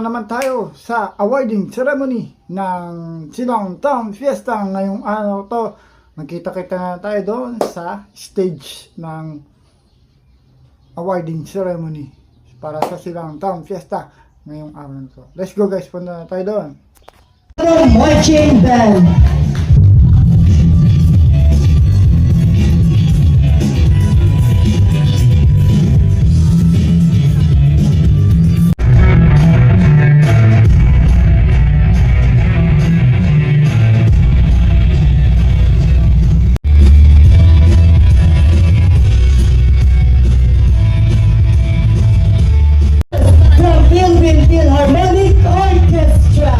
na naman tayo sa awarding ceremony ng Silang Town Fiesta. Ngayong araw to, magkita-kita na tayo doon sa stage ng awarding ceremony para sa Silang Town Fiesta ngayong araw na to. Let's go guys, punta na tayo doon. Marching band. Philharmonic Orchestra.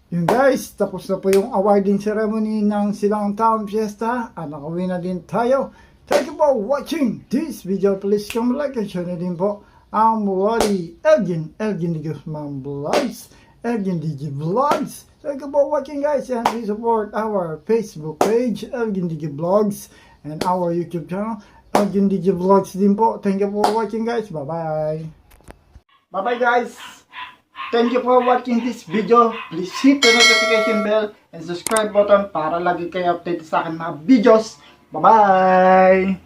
Yun guys, tapos na po yung awarding ceremony ng Silang Town Fiesta at nakauwi na din tayo. Thank you for watching this video. Please come like and share na din po ang Mulari Elgin de Guzman Vlogs, Elgin DG Vlogs. Thank you for watching guys, and please support our Facebook page Elgin DG Vlogs and our YouTube channel Elgin DG Vlogs din po. Thank you for watching guys. Bye bye. Bye bye guys. Thank you for watching this video. Please hit the notification bell and subscribe button para lagi kayo update sa akin mga videos. Bye bye.